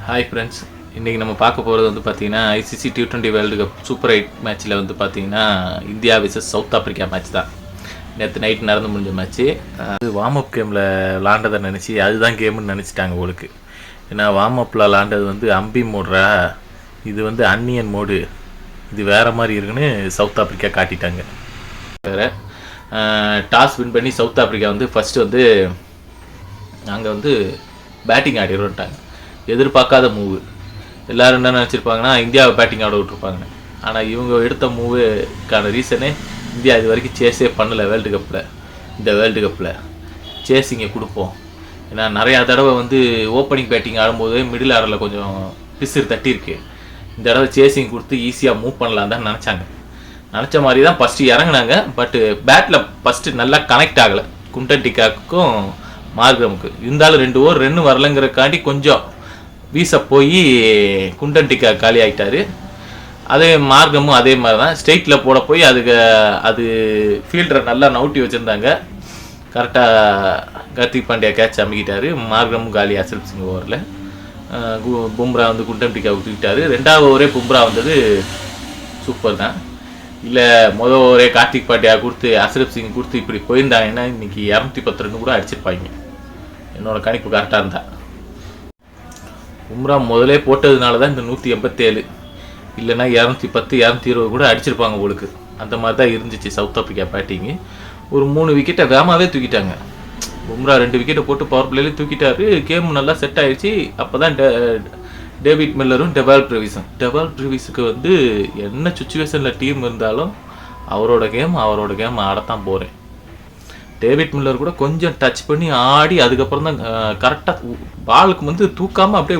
Hi friends, இன்றைக்கி நம்ம பார்க்க போகிறது வந்து பார்த்திங்கன்னா ICC T20 world cup super 8 மேட்ச்சில் வந்து பார்த்திங்கன்னா India versus South Africa match தான். நேற்று நைட் நடந்து முடிஞ்ச மேட்ச்சு. அது வார்ம் அப் கேமில் விளாண்டதை நினச்சி அதுதான் கேமுன்னு நினச்சிட்டாங்க உங்களுக்கு. ஏன்னா வார்ம் அப்பில் விளாண்டது வந்து அம்பி மோட்ரா, இது வந்து அன்னியன் மோடு, இது வேறு மாதிரி இருக்குன்னு சவுத் ஆஃப்ரிக்கா காட்டிட்டாங்க. வேறு டாஸ் வின் பண்ணி சவுத் ஆஃப்ரிக்கா வந்து ஃபஸ்ட்டு வந்து நாங்கள் வந்து பேட்டிங் ஆடிடுவோன்ட்டாங்க. எதிர்பார்க்காத மூவு. எல்லோரும் என்ன நினச்சிருப்பாங்கன்னா இந்தியாவை பேட்டிங் ஆட விட்ருப்பாங்க. ஆனால் இவங்க எடுத்த மூவுக்கான ரீசனே இந்தியா இது வரைக்கும் சேஸே பண்ணலை இந்த வேர்ல்டு கப்பில் சேஸிங்கை கொடுப்போம். ஏன்னா நிறையா தடவை வந்து ஓப்பனிங் பேட்டிங் ஆடும்போது மிடில் ஆர்டரில் கொஞ்சம் பிசிறு தட்டியிருக்கு. இந்த தடவை சேஸிங் கொடுத்து ஈஸியாக மூவ் பண்ணலாம் தான் நினச்சாங்க. நினச்ச மாதிரி தான் ஃபஸ்ட்டு இறங்கினாங்க. பட்டு பேட்டில் ஃபஸ்ட்டு நல்லா கனெக்ட் ஆகலை குண்டன் டிகாக்கும் மார்க்ரமுக்கு. இருந்தாலும் 2 ஓவர் ரன்னு வரலங்கிறக்காண்டி கொஞ்சம் வீச போய் குண்டன் டிகா காலி ஆகிட்டார். அதே மார்க்கமும் அதே மாதிரி தான் ஸ்ட்ரெயிட்டில் போட போய் அது ஃபீல்டரை நல்லா நவுட்டி வச்சுருந்தாங்க. கரெக்டாக கார்த்திக் பாண்டியா கேட்ச் அமைக்கிட்டார். மார்க்கமும் காலி அசல் சிங் ஓவரில். பும்ரா வந்து குண்டன் டிகாவுக்கு தூக்கிட்டார். 2வது ஓவரே பும்ரா வந்தது சூப்பர் தான். இல்லை மொதல் ஓவரே கார்த்திக் பாண்டியா கொடுத்து அசரப் சிங் கொடுத்து இப்படி போயிருந்தாங்கன்னா இன்றைக்கி 210 ரன் கூட அடிச்சிருப்பாங்க. என்னோடய கணிப்பு கரெக்டாக இருந்தா. பும்ரா முதலே போட்டதுனால தான் இந்த 187, இல்லைன்னா 210 220 கூட அடிச்சிருப்பாங்க உங்களுக்கு. அந்த மாதிரி தான் இருந்துச்சு சவுத் ஆஃப்ரிக்கா பேட்டிங்கு. ஒரு 3 விக்கெட்டை வேகமாகவே தூக்கிட்டாங்க. பும்ரா 2 விக்கெட்டை போட்டு பவர் பிளேலேயே தூக்கிட்டாரு. கேம் நல்லா செட் ஆகிடுச்சு. அப்போ தான் டேவிட் மில்லரும் டெவால் ப்ரிவிஸுக்கு வந்து என்ன சுச்சுவேஷனில் டீம் இருந்தாலும் அவரோட கேம் ஆடத்தான் போகிறேன். டேவிட் மில்லர் கூட கொஞ்சம் டச் பண்ணி ஆடி அதுக்கப்புறம் தான் கரெக்டாக பாலுக்கு வந்து தூக்காமல் அப்படியே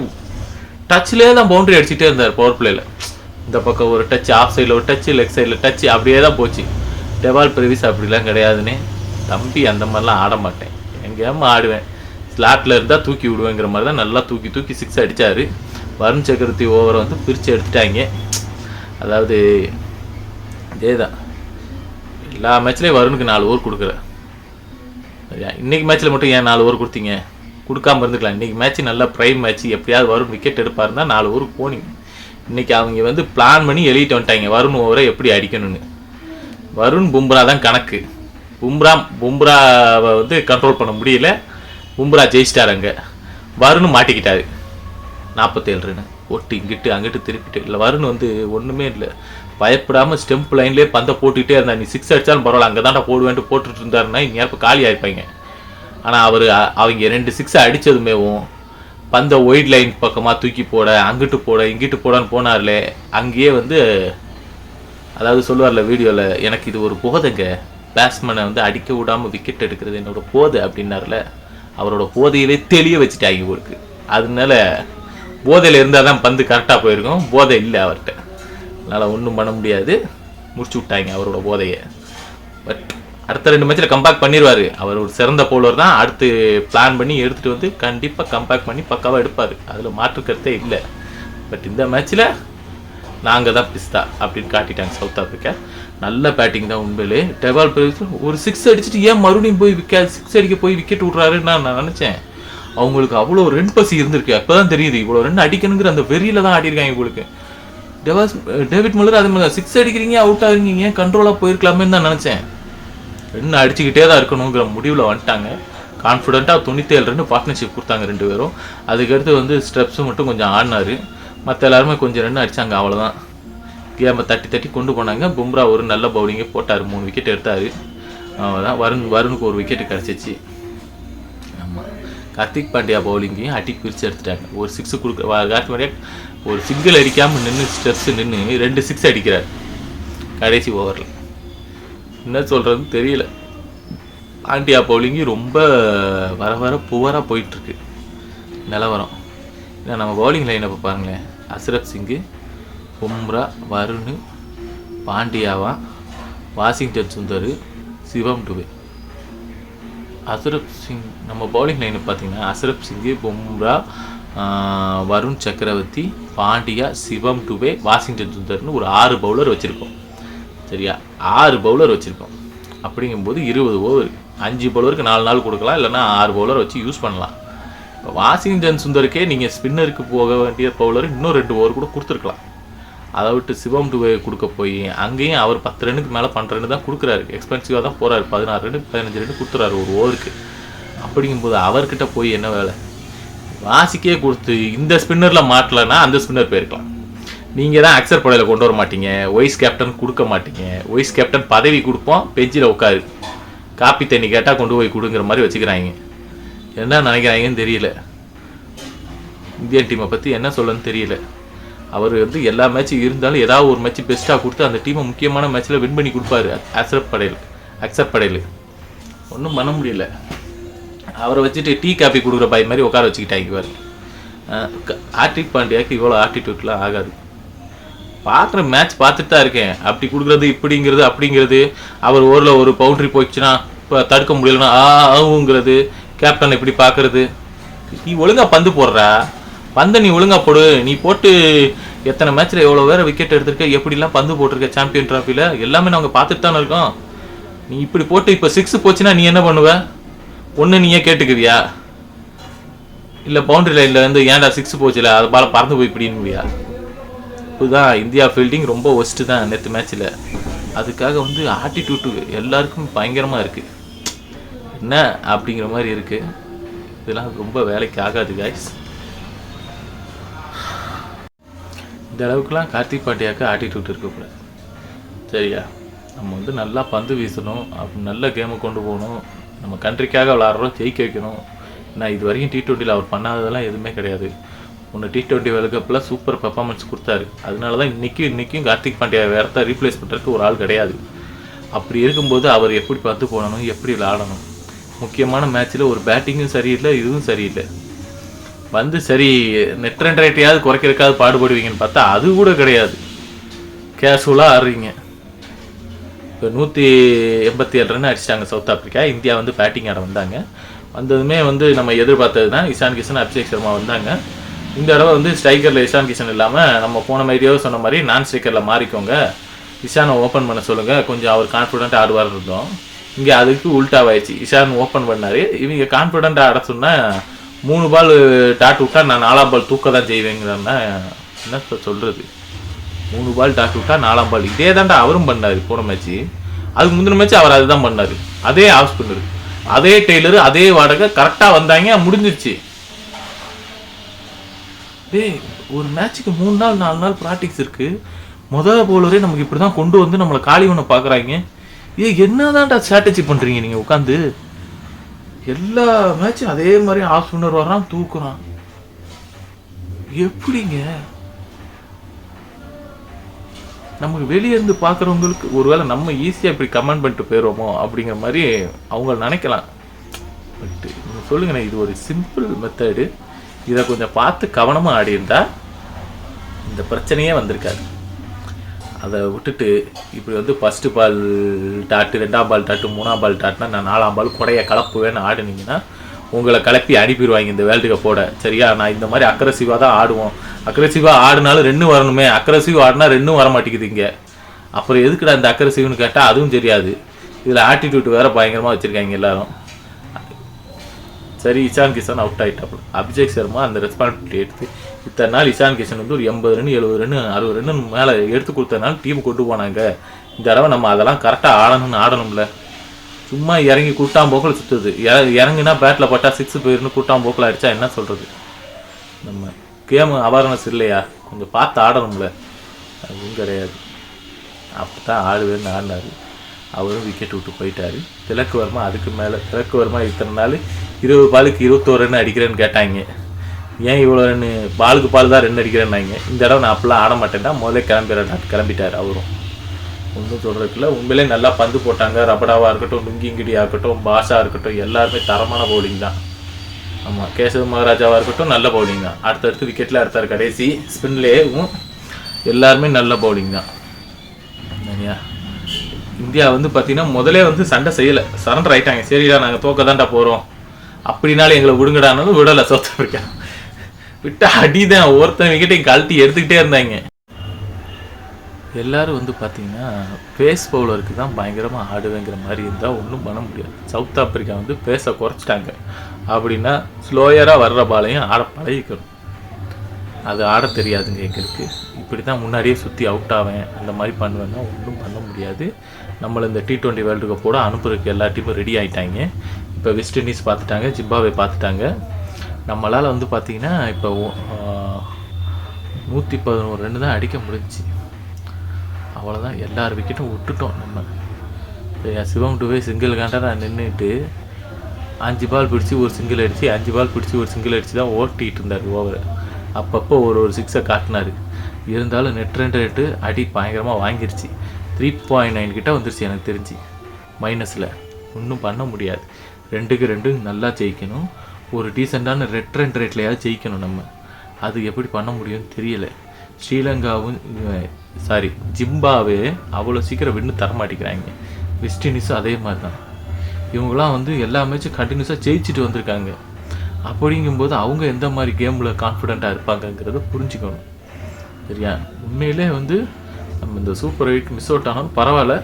டச்சிலே தான் பவுண்டரி அடிச்சுட்டே இருந்தார் பவர் பிளேயில். இந்த பக்கம் ஒரு டச், ஆஃப் சைடில் ஒரு டச், லெக் சைடில் டச், அப்படியே தான் போச்சு. டெவால் ப்ரிவிஸ் அப்படிலாம் கிடையாதுன்னு தம்பி, அந்த மாதிரிலாம் ஆட மாட்டேன். என் கேம் ஆடுவேன், ஸ்லாட்டில் இருந்தால் தூக்கி விடுவேங்கிற மாதிரி தான் நல்லா தூக்கி 6 அடித்தார். வருண் சக்கரவர்த்தி ஓவரை வந்து பிரித்து எடுத்துட்டாங்க. அதாவது இதே தான் எல்லா மேட்ச்லேயும் வருணுக்கு 4 ஓவர் கொடுக்குறேன். இன்றைக்கி மேட்ச்சில் மட்டும் ஏன் 4 ஓவர் கொடுத்தீங்க? கொடுக்காமல் இருந்துக்கலாம். இன்றைக்கி மேட்ச் நல்லா ப்ரைம் மேட்ச், எப்படியாவது வருண் விக்கெட் எடுப்பாருந்தா 4 ஓவருக்கு போனீங்க. இன்றைக்கி அவங்க வந்து பிளான் பண்ணி எழுதிட்டு வந்துட்டாங்க வருண் ஓவரை எப்படி அடிக்கணும்னு. வருண் பும்ரா தான் கணக்கு. பும்ராவை வந்து கண்ட்ரோல் பண்ண முடியல. பும்ரா ஜெயிச்சிட்டார். அங்கே வருண் மாட்டிக்கிட்டாரு. 47 ரன் ஒட்டு இங்கிட்டு அங்கிட்டு திருப்பிட்டு. இல்லை வருண் வந்து ஒன்றுமே இல்லை, பயப்படாமல் ஸ்டெம்ப் லைன்லேயே பந்தை போட்டுக்கிட்டே இருந்தா. நீ 6 அடித்தாலும் பரவாயில்ல, அங்கே தான்டா போடுவேன்ட்டு போட்டுட்டு இருந்தாருன்னா இந்நேரம் காலி ஆயிருப்பாங்க. ஆனால் அவங்க 2 6 அடித்ததுமேவும் பந்தை ஒயிட் லைன் பக்கமாக தூக்கி போட, அங்கிட்டு போட இங்கிட்டு போடான்னு போனார்லே. அங்கேயே வந்து அதாவது சொல்லுவார்ல வீடியோவில், எனக்கு இது ஒரு போதைங்க, பேட்ஸ்மேனை வந்து அடிக்க விடாமல் விக்கெட் எடுக்கிறது என்னோட போதை அப்படின்னார்ல. அவரோட போதையிலே தெளிய வச்சுட்டாங்க உங்களுக்கு. அதனால போதையில் இருந்தால் தான் பந்து கரெக்டாக போயிருக்கும். போதை இல்லை அவர்கிட்ட, அதனால் ஒன்றும் பண்ண முடியாது. முடிச்சு விட்டாங்க அவரோட போதையை. பட் அடுத்த 2 மேட்ச்சில் கம்பேக் பண்ணிடுவார். அவர் ஒரு சிறந்த பவுலர் தான். அடுத்து பிளான் பண்ணி எடுத்துகிட்டு வந்து கண்டிப்பாக கம்பேக் பண்ணி பக்காவாக எடுப்பார். அதில் மாற்று கருத்தே இல்லை. பட் இந்த மேட்ச்சில் நாங்கள் தான் பிஸ்தா அப்படின்னு காட்டிட்டாங்க சவுத் ஆஃப்ரிக்கா. நல்ல பேட்டிங் தான் உண்மையிலே. டெவால் ப்ரிவிஸ் ஒரு 6 அடிச்சுட்டு ஏன் மறுபடியும் போய் 6 அடிக்க போய் விக்கெட் விட்றாருன்னு நான் நினச்சேன். அவங்களுக்கு அவ்வளோ ரன் பசி இருந்திருக்கு. அப்போ தான் தெரியுது இவ்வளோ ரன் அடிக்கணுங்கிற அந்த வெறியில் தான் ஆடிருக்காங்க உங்களுக்கு. டேவிட் மில்லர் அதே மாதிரி 6 அடிக்கிறீங்க, அவுட் ஆகுறீங்க, ஏன் கண்ட்ரோலாக போயிருக்கலாமேன்னு தான் நினச்சேன். ரன் அடிச்சுக்கிட்டே தான் இருக்கணுங்கிற முடிவில் வந்துட்டாங்க. கான்ஃபிடென்ட்டாக 97 ரன் பார்ட்னர்ஷிப் கொடுத்தாங்க 2 பேரும். அதுக்கடுத்து வந்து ஸ்டெப்ஸும் மட்டும் கொஞ்சம் ஆடினார். மற்ற எல்லாருமே கொஞ்சம் ரன் அடித்தாங்க. அவ்வளோதான். கேமை தட்டி கொண்டு போனாங்க. பும்ரா ஒரு நல்ல பவுலிங்கே போட்டார். 3 விக்கெட் எடுத்தார். அவ்வளோதான். வருணுக்கு ஒரு விக்கெட்டு கிடச்சிச்சு. ஆமாம், கார்த்திக் பாண்டியா பவுலிங்கையும் அடி பிரித்து எடுத்துட்டாங்க. ஒரு 6 கார்த்திக் பாண்டியா ஒரு சிங்கிள் அடிக்காமல் நின்று ஸ்டெப்ஸ் நின்று 2 6 அடிக்கிறார் கடைசி ஓவரில். என்ன சொல்கிறதுன்னு தெரியல. பாண்டியா பவுலிங்கு ரொம்ப வர புவராக போயிட்டுருக்கு நிலவரம். ஏன்னா நம்ம பவுலிங் லைனை இப்போ பாருங்களேன். அசரப் சிங்கு, பும்ரா, வருண், பாண்டியாவா, வாஷிங்டன் சுந்தர், சிவம் டுபே. அசரப் சிங் நம்ம பவுலிங் லைனை பார்த்தீங்கன்னா அசரப் சிங்கு, பும்ரா, வருண் சக்கரவர்த்தி, பாண்டியா, சிவம் டுபே, வாஷிங்டன் சுந்தர்னு ஒரு 6 பவுலர் வச்சுருக்கோம். சரியா? 6 பவுலர் வச்சுருக்கோம். அப்படிங்கும்போது 20 ஓவர், 5 பவுலருக்கு 4 நாள் கொடுக்கலாம், இல்லைன்னா 6 பவுலர் வச்சு யூஸ் பண்ணலாம். இப்போ வாஷிங்டன் சுந்தருக்கே நீங்கள் ஸ்பின்னருக்கு போக வேண்டிய பவுலர் இன்னும் 2 ஓவர் கூட கொடுத்துருக்கலாம். அதை விட்டு சிவம் டுவே கொடுக்க போய் அங்கேயும் அவர் 10 ரன்னுக்கு மேலே 12 ரன் தான் கொடுக்குறாரு. எக்ஸ்பென்சிவாக தான் போகிறாரு. 16 ரன் 15 ரன் கொடுத்துறாரு ஒரு ஓவருக்கு. அப்படிங்கும்போது அவர்கிட்ட போய் என்ன வேலை? வாசிக்கே கொடுத்து இந்த ஸ்பின்னரில் மாட்டலைன்னா அந்த ஸ்பின்னர் போயிருக்கலாம். நீங்கள் தான் அக்சர் படையில் கொண்டு வர மாட்டீங்க. வைஸ் கேப்டன் கொடுக்க மாட்டீங்க. வைஸ் கேப்டன் பதவி கொடுப்போம், பெஞ்சில் உட்காரு, காப்பி தண்ணி கேட்டால் கொண்டு போய் கொடுங்கிற மாதிரி வச்சுக்கிறாங்க. என்ன நினைக்கிறாங்கன்னு தெரியல. இந்தியன் டீமை பற்றி என்ன சொல்லணும்னு தெரியல. அவர் வந்து எல்லா மேட்சும் இருந்தாலும் ஏதாவது ஒரு மேட்ச் பெஸ்ட்டாக கொடுத்து அந்த டீமை முக்கியமான மேட்ச்சில் வின் பண்ணி கொடுப்பாரு. அக்சர் படையில் ஒன்றும் பண்ண முடியல. அவரை வச்சுட்டு டீ காப்பி கொடுக்குற பாய் மாதிரி உட்கார வச்சுக்கிட்டாங்க. இவர் ஆர்டிக் பாண்டியாக்கு இவ்வளோ ஆட்டிடியூட்லாம் ஆகாது. பார்க்குற மேட்ச் பார்த்துட்டு தான் இருக்கேன். அப்படி கொடுக்குறது இப்படிங்கிறது அப்படிங்கிறது. அவர் ஓவரில் ஒரு பவுண்ட்ரி போயிடுச்சுன்னா இப்போ தடுக்க முடியலன்னா ஆகுங்கிறது. கேப்டன் எப்படி பார்க்குறது? நீ ஒழுங்காக பந்து போடுறா, பந்தை நீ ஒழுங்காக போடு. நீ போட்டு எத்தனை மேட்ச்சில் எவ்வளோ வேறு விக்கெட் எடுத்திருக்க, எப்படிலாம் பந்து போட்டிருக்க சாம்பியன் ட்ராஃபியில் எல்லாமே நாங்கள் பார்த்துட்டு தானே இருக்கோம். நீ இப்படி போட்டு இப்போ 6 போச்சுன்னா நீ என்ன பண்ணுவ? ஒன்று நீயே கேட்டுக்குவியா? இல்லை பவுண்டரி லைனில் வந்து ஏன்டா 6 போச்சுல அது பால பறந்து போய் இப்படின்னுவியா? இதுதான் இந்தியா ஃபீல்டிங் ரொம்ப ஒஸ்ட்டு தான் நேற்று மேட்ச்சில். அதுக்காக வந்து ஆட்டிடியூட்டு எல்லாருக்கும் பயங்கரமாக இருக்குது. என்ன அப்படிங்கிற மாதிரி இருக்குது. இதெல்லாம் ரொம்ப வேலைக்கு ஆகாது காய்ஸ். இந்த அளவுக்குலாம் கார்த்திக் பாண்டியாவுக்கு ஆட்டிடியூட் இருக்கக்கூடாது. சரியா? நம்ம வந்து நல்லா பந்து வீசணும், நல்ல கேமை கொண்டு போகணும், நம்ம கண்ட்ரிக்காக விளாட்றோம், ஜெயிக்க வைக்கணும். நான் இது வரைக்கும் T20 அவர் பண்ணாததெல்லாம் எதுவுமே கிடையாது. ஒன்று T20 வேர்ல்டு கப்பில் சூப்பர் பெர்ஃபார்மன்ஸ் கொடுத்தாரு. அதனால தான் இன்றைக்கும் கார்த்திக் பாண்டியா வேறத்தை ரீப்ளேஸ் பண்ணுறதுக்கு ஒரு ஆள் கிடையாது. அப்படி இருக்கும்போது அவர் எப்படி பந்து போடணும், எப்படி விளாடணும், முக்கியமான மேட்ச்சில் ஒரு பேட்டிங்கும் சரியில்லை, இதுவும் சரியில்லை. வந்து சரி நெட் ரன் ரேட்டையாவது குறைக்கிறதுக்காவது பாடுபடுவீங்கன்னு பார்த்தா அது கூட கிடையாது. கேஷுவலாக ஆடுறீங்க. இப்போ 187 ரன் அடிச்சிட்டாங்க சவுத் ஆஃப்ரிக்கா. இந்தியா வந்து பேட்டிங் ஆட வந்தாங்க. வந்ததுமே வந்து நம்ம எதிர்பார்த்தது தான். இஷான் கிஷன், அபிஷேக் சர்மா வந்தாங்க. இந்த தடவை வந்து ஸ்ட்ரைக்கரில் இஷான் கிஷன் இல்லாமல் நம்ம போன மாதிரியாவது சொன்ன மாதிரி நான் ஸ்ட்ரைக்கரில் மாறிக்கோங்க, இஷானை ஓப்பன் பண்ண சொல்லுங்கள், கொஞ்சம் அவர் கான்ஃபிடென்ட்டாக ஆடுவார் இருந்தோம். இங்கே அதுக்கு உல்ட்டாவாயிடுச்சு. இஷான் ஓப்பன் பண்ணார். இவங்க கான்ஃபிடென்ட்டாக ஆட சொன்னால் 3 பால் டாட் விட்டா நான் 4ஆம் பால் தூக்க தான் செய்வேங்கிறன்னா என்ன சொல்கிறது? 3 பால் டாட் விட்டா 4ஆம் பால். இதே தாண்டா அவரும் பண்ணார் போன மேட்ச்சு. அதுக்கு முந்தின மேட்ச் அவர் அதுதான் பண்ணார். அதே ஆஃப் ஸ்பின்னர், அதே டெய்லரு, அதே வாடகை கரெக்டாக வந்தாங்க, முடிஞ்சிருச்சு. டேய், ஒரு மேட்ச்சுக்கு 3 நாள் 4 நாள் ப்ராக்டிக்ஸ் இருக்குது. முதல் போலரே நமக்கு இப்படி தான் கொண்டு வந்து நம்மளை காலி பண்ண பார்க்குறாங்க. என்னதான்டா ஸ்ட்ராட்டஜி பண்ணுறீங்க நீங்கள் உட்காந்து? எல்லா மேட்சும் அதே மாதிரி ஆஃப் ஸ்பின்னர் வர்றான், தூக்குறான். எப்படிங்க? நமக்கு வெளியே இருந்து பார்க்குறவங்களுக்கு ஒருவேளை நம்ம ஈஸியாக இப்படி கமெண்ட் பண்ணிட்டு போயிடுவோமோ அப்படிங்கிற மாதிரி அவங்க நினைக்கலாம். பட் நீங்கள் சொல்லுங்கண்ணே, இது ஒரு சிம்பிள் மெத்தடு. இதை கொஞ்சம் பார்த்து கவனமாக ஆடியிருந்தா இந்த பிரச்சனையே வந்திருக்காது. அதை விட்டுட்டு இப்படி வந்து ஃபஸ்ட்டு பால் டாட்டு, 2ஆம் பால் டாட்டு, 3ஆம் பால் டாட்னா நான் 4ஆம் பால் குறைய கலப்புவேன்னு ஆடுனீங்கன்னா உங்களை கிளப்பி அனுப்பிடுவாங்க இந்த வேர்ல்டு கப்போட. சரியா? நான் இந்த மாதிரி அக்ரெசிவாக தான் ஆடுவோம். அக்ரெசிவாக ஆடினாலும் 2 வரணுமே. அக்ரெசிவ் ஆடினா 2 வர மாட்டேங்குது இங்கே. அப்புறம் எதுக்குடா இந்த அக்ரெசிவ்னு கேட்டால் அதுவும் தெரியாது. இதில் ஆட்டிடியூட் வேறு பயங்கரமாக வச்சுருக்காங்க எல்லாரும். சரி, இஷான் கிஷன் அவுட் ஆகிட்டாப்புல. அபிஷேக் சர்மா அந்த ரெஸ்பான்சிபிலிட்டி எடுத்து இத்தனை நாள் இஷான் கிஷன் வந்து ஒரு 80 ரன் 70 ரன் 60 ரன் மேலே எடுத்து கொடுத்தனால டீம் கொண்டு போனாங்க. இந்த தடவை நம்ம அதெல்லாம் கரெக்டாக ஆடணும்ல. சும்மா இறங்கி கூட்டாம்போக்கில் சுற்றுது. இறங்குனா பேட்டில் பட்டா 6 போயிருந்து கூட்டாம்போக்கில் அடித்தா என்ன சொல்கிறது? நம்ம கேமு அவேர்னஸ் இல்லையா? கொஞ்சம் பார்த்து ஆடணும்ல. அதுவும் கிடையாது. அப்போ தான் ஆடுவேன்னு ஆடினார். அவரும் விக்கெட் விட்டு போயிட்டார். திலக் வர்மா அதுக்கு மேலே. திலக் வர்மா இத்தனை நாள் 20 பாலுக்கு 21 ரன் அடிக்கிறேன்னு கேட்டாங்க. ஏன் இவ்வளோ ரன்? பாலுக்கு பால் தான் 2 அடிக்கிறேன்னாங்க. இந்த தடவை நான் அப்படிலாம் ஆட மாட்டேன்டா, முதல்ல கிளம்பிட்டார் அவரும். ஒன்றும் சொல்கிறதுக்குல. உண்மையிலே நல்லா பந்து போட்டாங்க. ரபடாவாக இருக்கட்டும், லுங்கிங்கிடியாக இருக்கட்டும், பாஷா இருக்கட்டும், எல்லாருமே தரமான பவுலிங் தான். ஆமாம், கேசவ மகாராஜாவாக இருக்கட்டும், நல்ல பவுலிங் தான். அடுத்தடுத்து விக்கெட்டில் எடுத்தார். கடைசி ஸ்பின்லேயும் எல்லாருமே நல்ல பவுலிங் தான். சரியா? இந்தியா வந்து பார்த்தீங்கன்னா முதலே வந்து சண்டை செய்யலை, சரண்டர் ஆகிட்டாங்க. சரிடா நாங்கள் தோக்க தான்டா போகிறோம் அப்படின்னாலும் எங்களை விடுங்கடானாலும் விடலை. சவுத் ஆஃப்ரிக்கா விட்டு அடிதான். ஒருத்தன் விக்கெட்டையும் கழட்டி எடுத்துக்கிட்டே இருந்தாங்க. எல்லோரும் வந்து பார்த்தீங்கன்னா பேஸ் பவுலருக்கு தான் பயங்கரமாக ஆடுவேங்கிற மாதிரி இருந்தால் ஒன்றும் பண்ண முடியாது. சவுத் ஆஃப்ரிக்கா வந்து பேஸை குறைச்சிட்டாங்க. அப்படின்னா ஸ்லோயராக வர்ற பாலையும் ஆட பழகிக்கணும். அது ஆட தெரியாதுங்க எங்களுக்கு. இப்படி தான் முன்னாடியே சுற்றி அவுட் ஆவேன் அந்த மாதிரி பண்ணுவேன்னா ஒன்றும் பண்ண முடியாது. நம்மளை இந்த T20 வேர்ல்டு கப்போட அனுப்புறதுக்கு எல்லா டீமும் ரெடி ஆகிட்டாங்க. இப்போ வெஸ்ட் இண்டீஸ் பார்த்துட்டாங்க, ஜிம்பாப்வே பார்த்துட்டாங்க. நம்மளால் வந்து பார்த்திங்கன்னா இப்போ 111 ரன் தான் அடிக்க முடிஞ்சிச்சு. அவ்வளோதான், எல்லார் விக்கெட்டும் விட்டுட்டோம் நம்ம. சிவம் டுவே சிங்கிள் காண்டாக நின்றுட்டு 5 பால் பிடிச்சி ஒரு சிங்கிள் அடித்து 5 பால் பிடிச்சி ஒரு சிங்கிள் அடித்து தான் ஓட்டிகிட்டு இருந்தார் ஓவர். அப்பப்போ ஒரு சிக்ஸை காட்டினார். இருந்தாலும் நெட் ரேட்டு அடி பயங்கரமாக வாங்கிருச்சு. 3.9 கிட்ட வந்துருச்சு எனக்கு தெரிஞ்சு மைனஸில். ஒன்றும் பண்ண முடியாது. 2க்கு 2 நல்லா ஜெயிக்கணும். ஒரு டீசெண்டான ரேட்லையாவது ஜெயிக்கணும் நம்ம. அது எப்படி பண்ண முடியும்னு தெரியலை. ஸ்ரீலங்காவும் ஜிம்பாவே அவ்வளோ சீக்கிரம் வின்னு தரமாட்டேங்கிறாங்க. வெஸ்ட் இண்டீஸும் அதே மாதிரி தான். இவங்களாம் வந்து எல்லா மேட்சும் கண்டினியூஸாக ஜெயிச்சுட்டு வந்திருக்காங்க. அப்படிங்கும்போது அவங்க எந்த மாதிரி கேமில் கான்ஃபிடெண்ட்டாக இருப்பாங்கங்கிறத புரிஞ்சுக்கணும். சரியா? உண்மையிலே வந்து நம்ம இந்த சூப்பர் 8 மிஸ் அவுட் ஆனாலும் பரவாயில்ல,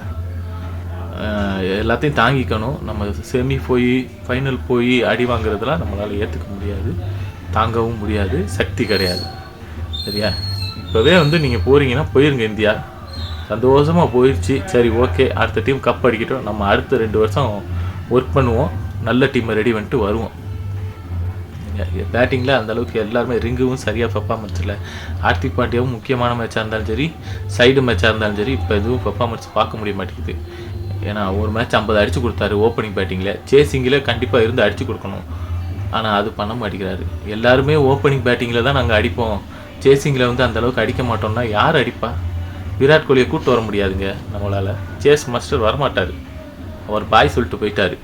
எல்லாத்தையும் தாங்கிக்கணும். நம்ம செமி போய் ஃபைனல் போய் அடி வாங்குறதுலாம் நம்மளால் ஏற்றுக்க முடியாது, தாங்கவும் முடியாது, சக்தி கிடையாது. சரியா? இப்போவே வந்து நீங்கள் போகிறீங்கன்னா போயிருங்க. இந்தியா சந்தோஷமாக போயிடுச்சு. சரி, ஓகே, அடுத்த டீம் கப் அடிக்கட்டும். நம்ம அடுத்த 2 வருஷம் ஒர்க் பண்ணுவோம், நல்ல டீமை ரெடி பண்ணிட்டு வருவோம். பேட்டிங்கில் அந்தளவுக்கு எல்லாருமே ரிங்குவும் சரியாக பெர்ஃபார்மன்ஸ் இல்லை. ஹார்திக் பாண்டியாவும் முக்கியமான மேட்சாக இருந்தாலும் சரி, சைடு மேட்சாக இருந்தாலும் சரி, இப்போ எதுவும் பெர்ஃபார்மன்ஸ் பார்க்க முடிய மாட்டேங்குது. ஏன்னா ஒரு மேட்ச் 50 அடித்து கொடுத்தாரு ஓப்பனிங் பேட்டிங்கில். சேசிங்கில் கண்டிப்பாக இருந்து அடித்து கொடுக்கணும், ஆனால் அது பண்ண மாட்டேங்கிறாரு. எல்லாருமே ஓப்பனிங் பேட்டிங்கில் தான் நாங்கள் அடிப்போம், சேசிங்கில் வந்து அந்தளவுக்கு அடிக்க மாட்டோம்னா யார் அடிப்பா? விராட் கோலியை கூப்பிட்டு வர முடியாதுங்க நம்மளால். சேஸ் மாஸ்டர் வரமாட்டார், அவர் பாய் சொல்லிட்டு போயிட்டார்.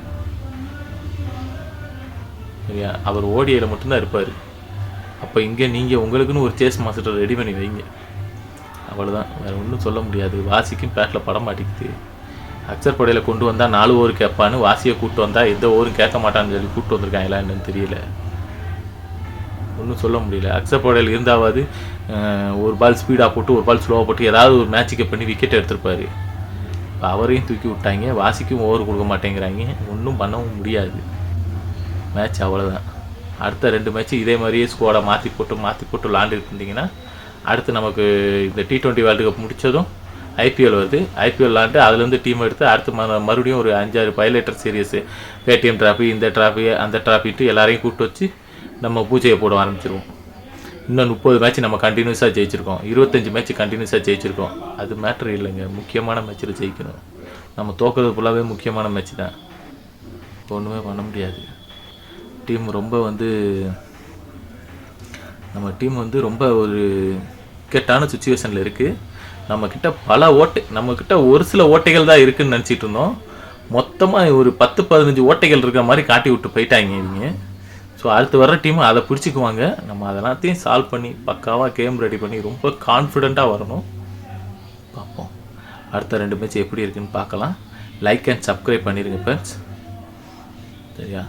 சரியா? அவர் ஓடியில் மட்டும்தான் இருப்பார். அப்போ இங்கே நீங்கள் உங்களுக்குன்னு ஒரு சேஸ் மாஸ்டர் ரெடி பண்ணி வைங்க. அவ்வளோதான், வேறு ஒன்றும் சொல்ல முடியாது. வாசிக்கும் பேட்டில் பட மாட்டேங்குது. அக்சர் படையில் கொண்டு வந்தால் 4 ஓவர் கேட்பான்னு வாசியை கூப்பிட்டு வந்தால் எந்த ஓவரும் கேட்க மாட்டான்னு சொல்லி கூப்பிட்டு வந்திருக்காங்களா என்னன்னு தெரியல. ஒன்றும் சொல்ல முடியல. அக்சர் படையில் இருந்தாவது ஒரு பால் ஸ்பீடாக போட்டு ஒரு பால் ஸ்லோவாக போட்டு ஏதாவது ஒரு மேட்சுக்கு பண்ணி விக்கெட் எடுத்திருப்பார். இப்போ அவரையும் தூக்கி விட்டாங்க, வாசிக்கும் ஓவர் கொடுக்க மாட்டேங்கிறாங்க. ஒன்றும் பண்ணவும் முடியாது. மேட்ச் அவ்வளோதான். அடுத்த 2 மேட்ச்சு இதே மாதிரியே ஸ்குவாடை மாற்றி போட்டு விளாண்டுட்டு இருந்தீங்கன்னா அடுத்து நமக்கு இந்த T20 வேர்ல்டு கப் முடித்ததும் IPL வருது. IPL விளாண்டு அதுலேருந்து டீம் எடுத்து அடுத்து மறுபடியும் ஒரு 5-6 பைலேட்டர் சீரியஸு, பேடிஎம் ட்ராஃபி, இந்த ட்ராஃபி, அந்த ட்ராஃபின்ட்டு எல்லாரையும் கூப்பிட்டு வச்சு நம்ம பூஜையை போட ஆரம்பிச்சிருவோம். இன்னும் 30 மேட்ச் நம்ம கண்டினியூஸாக ஜெயிச்சிருக்கோம், 25 மேட்ச் கண்டினியூஸாக ஜெயிச்சிருக்கோம். அது மேட்ரு இல்லைங்க, முக்கியமான மேட்ச்சில் ஜெயிக்கணும். நம்ம தோக்கிறது ஃபுல்லாகவே முக்கியமான மேட்ச் தான். ஒன்றுமே பண்ண முடியாது. நம்ம டீம் வந்து ரொம்ப ஒரு இக்கட்டான சுச்சுவேஷனில் இருக்குது. நம்மக்கிட்ட ஒரு சில ஓட்டைகள் தான் இருக்குதுன்னு நினச்சிட்டு இருந்தோம். மொத்தமாக ஒரு 10-15 ஓட்டைகள் இருக்கிற மாதிரி காட்டி விட்டு போயிட்டாங்க இவங்க. ஸோ அடுத்து வர்ற டீம் அதை பிடிச்சிக்குவாங்க. நம்ம அதெல்லாத்தையும் சால்வ் பண்ணி பக்காவாக கேம் ரெடி பண்ணி ரொம்ப கான்ஃபிடெண்ட்டாக வரணும். பார்ப்போம் அடுத்த 2 மேட்ச் எப்படி இருக்குன்னு பார்க்கலாம். லைக் அண்ட் சப்ஸ்கிரைப் பண்ணிடுங்க ஃப்ரெண்ட்ஸ். சரியா?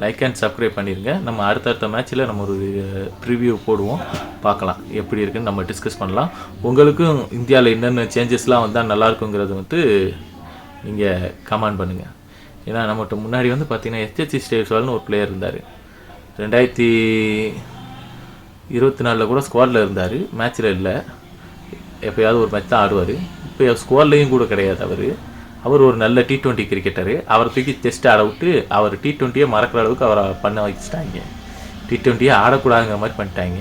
லைக் அண்ட் சப்ஸ்கிரைப் பண்ணிடுங்க. நம்ம அடுத்தடுத்த மேட்ச்சில் நம்ம ஒரு ப்ரிவியூ போடுவோம், பார்க்கலாம் எப்படி இருக்குன்னு நம்ம டிஸ்கஸ் பண்ணலாம். உங்களுக்கும் இந்தியாவில் என்னென்ன சேஞ்சஸ்லாம் வந்தால் நல்லாயிருக்குங்கிறது வந்து நீங்கள் கமெண்ட் பண்ணுங்கள். ஏன்னா நம்மகிட்ட முன்னாடி வந்து பார்த்திங்கன்னா SHC ஸ்டேட்ஸ்வால்னு ஒரு பிளேயர் இருந்தார். 2024 கூட ஸ்குவாடில் இருந்தார், மேட்ச்சில் இல்லை. எப்போயாவது ஒரு மேட்ச் தான் ஆடுவார். இப்போ ஸ்குவாட்லேயும் கூட கிடையாது. அவர் ஒரு நல்ல T20 கிரிக்கெட்டரு. அவரை தூக்கி டெஸ்ட் ஆட விட்டு அவர் T20யே மறக்கிற அளவுக்கு அவரை பண்ண வச்சுட்டாங்க. T20யே ஆடக்கூடாதுங்கிற மாதிரி பண்ணிட்டாங்க.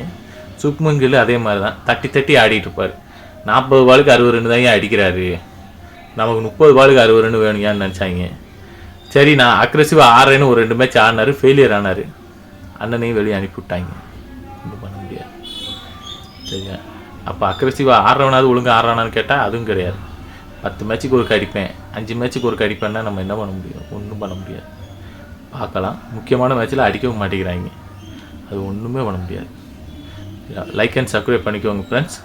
சுப்மன் கில் அதே மாதிரி தான், தட்டி ஆடிட்டு இருப்பார். 40 பாலுக்கு 60 ரன் தான் அடிக்கிறாரு, நமக்கு 30 பாலுக்கு 60 ரன் வேணுங்கன்னு நினச்சாங்க. சரி, நான் அக்ரெசிவாக ஆடுறேன்னு ஒரு 2 மேட்ச் ஆடினார், ஃபெயிலியர் ஆனார். அண்ணனையும் வெளியே அனுப்பிவிட்டாங்க. ஒன்றும் பண்ண முடியாது. சரியா? அப்போ அக்ரெசிவாக ஆடுறவனாவது ஒழுங்காக ஆடுறானான்னு கேட்டால் அதுவும் கிடையாது. 10 மேட்சுக்கு ஒரு அடிப்பேன், 5 மேட்சுக்கு ஒரு அடிப்பேன்னா நம்ம என்ன பண்ண முடியும்? ஒன்றும் பண்ண முடியாது. பார்க்கலாம். முக்கியமான மேட்ச்சில் அடிக்கவும் மாட்டேங்கிறாங்க, அது ஒன்றுமே பண்ண முடியாது. லைக் அண்ட் சப்ஸ்கிரைப் பண்ணிக்கோங்க ஃப்ரெண்ட்ஸ்.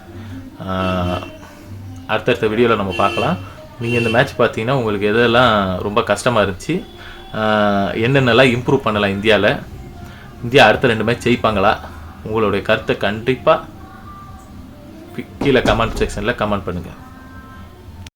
அடுத்தடுத்த வீடியோவில் நம்ம பார்க்கலாம். நீங்கள் இந்த மேட்ச் பார்த்தீங்கன்னா உங்களுக்கு எதெல்லாம் ரொம்ப கஷ்டமாக இருந்துச்சு, என்னென்னலாம் இம்ப்ரூவ் பண்ணலாம் இந்தியா அடுத்த 2 மேட்ச் ஜெயிப்பாங்களா? உங்களுடைய கருத்தை கண்டிப்பாக கீழே கமெண்ட் செக்ஷனில் கமெண்ட் பண்ணுங்கள்.